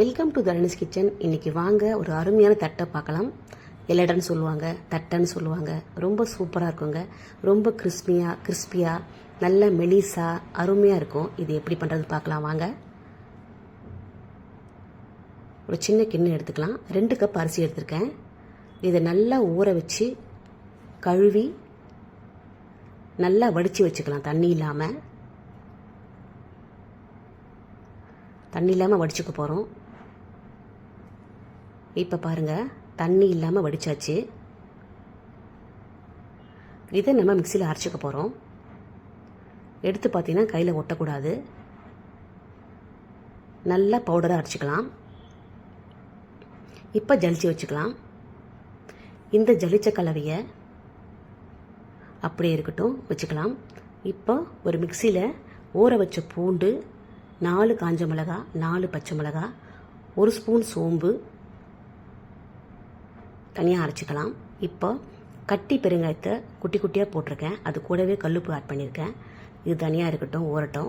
Welcome to தரணிஸ் kitchen. இன்னைக்கு வாங்க ஒரு அருமையான தட்டை பார்க்கலாம். எலடன்னு சொல்லுவாங்க, தட்டைன்னு சொல்லுவாங்க. ரொம்ப சூப்பராக இருக்குங்க. ரொம்ப கிறிஸ்பியாக நல்ல மெலிசா அருமையாக இருக்கும். இது எப்படி பண்ணுறது பார்க்கலாம் வாங்க. ஒரு சின்ன கிண்ணம் எடுத்துக்கலாம். 2 கப் அரிசி எடுத்திருக்கேன். இதை நல்லா ஊற வச்சு கழுவி நல்லா வடித்து வச்சுக்கலாம். தண்ணி இல்லாமல் வடிச்சுக்க போகிறோம். இப்போ பாருங்கள், தண்ணி இல்லாமல் வடித்தாச்சு. இதை நம்ம மிக்சியில் அரைச்சிக்க போகிறோம். எடுத்து பார்த்தீங்கன்னா கையில் ஒட்டக்கூடாது. நல்லா பவுடராக அரைச்சிக்கலாம். இப்போ ஜலிச்சு வச்சுக்கலாம். இந்த ஜலிச்ச கலவையை அப்படியே இருக்கட்டும், வச்சுக்கலாம். இப்போ ஒரு மிக்சியில் ஊற வச்ச பூண்டு, 4 காஞ்ச மிளகா, 4 பச்சை மிளகா, 1 ஸ்பூன் சோம்பு தனியாக அரைச்சிக்கலாம். இப்போ கட்டி பெருங்காயத்தை குட்டி குட்டியாக போட்டிருக்கேன். அது கூடவே கல்லுப்பு ஆட் பண்ணியிருக்கேன். இது தனியாக இருக்கட்டும், ஊறட்டும்.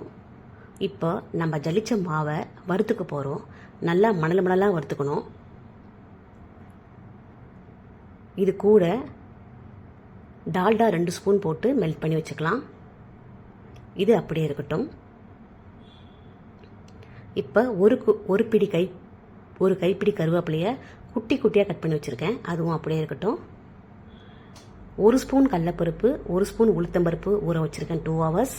இப்போ நம்ம ஜலிச்ச மாவை வறுத்துக்க போகிறோம். நல்லா மணலாக வறுத்துக்கணும். இது கூட டால்டா 2 ஸ்பூன் போட்டு மெல்ட் பண்ணி வச்சுக்கலாம். இது அப்படியே இருக்கட்டும். இப்போ ஒரு கைப்பிடி கருவேப்பிலையை குட்டி குட்டியாக கட் பண்ணி வச்சுருக்கேன். அதுவும் அப்படியே இருக்கட்டும். 1 ஸ்பூன் கடலைப்பருப்பு, 1 ஸ்பூன் உளுத்தம்பருப்பு ஊற வச்சுருக்கேன் 2 hours.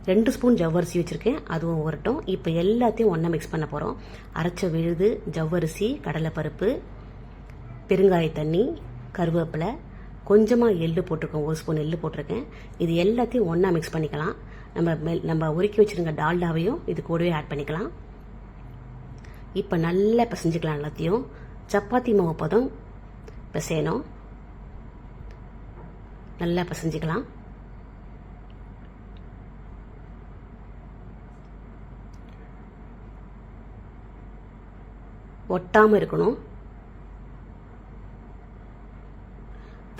2 ஸ்பூன் ஜவ்வரிசி வச்சுருக்கேன். அதுவும் ஊறட்டும். இப்போ எல்லாத்தையும் ஒன்றா மிக்ஸ் பண்ண போகிறோம். அரைச்ச விழுது, ஜவ்வரிசி, கடலைப்பருப்பு, பெருங்காய தண்ணி, கருவேப்பிலை, கொஞ்சமாக எள்ளு போட்டிருக்கோம். 1 ஸ்பூன் எள்ளு போட்டிருக்கேன். இது எல்லாத்தையும் ஒன்றா மிக்ஸ் பண்ணிக்கலாம். நம்ம உருக்கி வச்சுருங்க டால்டாவையும் இது கூடவே ஆட் பண்ணிக்கலாம். இப்போ நல்லா பிசைஞ்சிக்கலாம். எல்லாத்தையும் சப்பாத்தி மாவு பதம் பிசையணும். நல்லா பிசைஞ்சிக்கலாம். ஒட்டாமல் இருக்கணும்.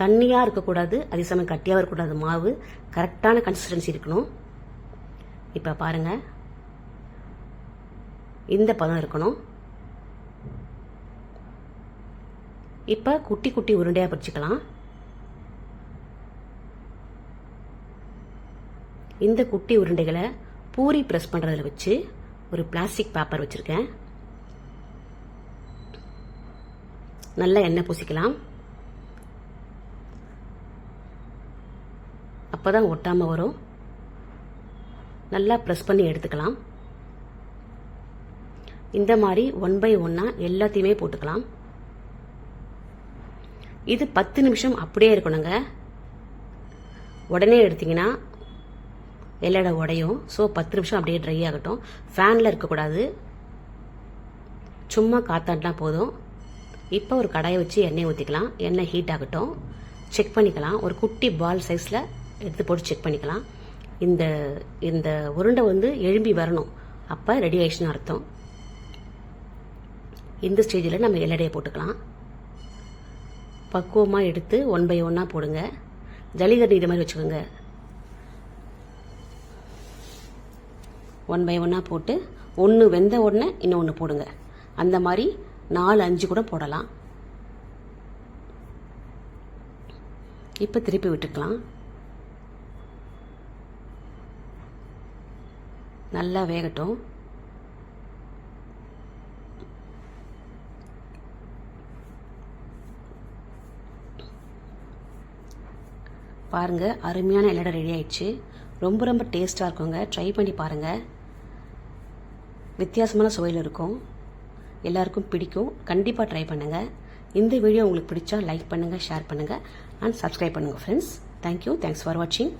தண்ணியாக இருக்கக்கூடாது, அதே சமயம் கட்டியாக இருக்கக்கூடாது. மாவு கரெக்டான கன்சிஸ்டன்சி இருக்கணும். இப்போ பாருங்கள், இந்த பதம் இருக்கணும். இப்போ குட்டி குட்டி உருண்டையாக பிடிச்சிக்கலாம். இந்த குட்டி உருண்டைகளை பூரி ப்ரெஸ் பண்ணுறதுல வச்சு ஒரு பிளாஸ்டிக் பேப்பர் வச்சுருக்கேன். நல்லா எண்ணெய் பூசிக்கலாம். அப்போ தான் ஒட்டாமல் வரும். நல்லா ப்ரெஸ் பண்ணி எடுத்துக்கலாம். இந்த மாதிரி 1 by 1 எல்லாத்தையுமே போட்டுக்கலாம். இது 10 நிமிஷம் அப்படியே இருக்கணுங்க. உடனே எடுத்தீங்கன்னா எல்லோட உடையும். ஸோ 10 நிமிஷம் அப்படியே ட்ரை ஆகட்டும். ஃபேனில் இருக்கக்கூடாது, சும்மா காத்தாட்டினா போதும். இப்போ ஒரு கடாயை வச்சு எண்ணெய் ஊற்றிக்கலாம். எண்ணெய் ஹீட் ஆகட்டும். செக் பண்ணிக்கலாம். ஒரு குட்டி பால் சைஸில் எடுத்து போட்டு செக் பண்ணிக்கலாம். இந்த உருண்டை எழும்பி வரணும். அப்போ ரெடி ஆயிடுச்சுன்னு அர்த்தம். இந்த ஸ்டேஜில் நம்ம எல்லடையை போட்டுக்கலாம். பக்குவமாக எடுத்து 1 by 1 போடுங்க. ஜல்லிக்கட்டு இது மாதிரி வச்சுக்கோங்க. 1 by 1 போட்டு ஒன்று வெந்த உடனே இன்னொன்று போடுங்க. அந்த மாதிரி 4-5 கூட போடலாம். இப்போ திருப்பி விட்டுக்கலாம். நல்லா வேகட்டும். பாருங்க, அருமையான எல்லடை ரெடி ஆயிடுச்சு. ரொம்ப டேஸ்டாக இருக்குங்க. ட்ரை பண்ணி பாருங்கள். வித்தியாசமான சுவையில் இருக்கும். எல்லாருக்கும் பிடிக்கும். கண்டிப்பாக ட்ரை பண்ணுங்கள். இந்த வீடியோ உங்களுக்கு பிடிச்சா லைக் பண்ணுங்கள், ஷேர் பண்ணுங்கள் அண்ட் சப்ஸ்கிரைப் பண்ணுங்கள் ஃப்ரெண்ட்ஸ். தேங்க்யூ. தேங்க்ஸ் ஃபார் வாட்சிங்.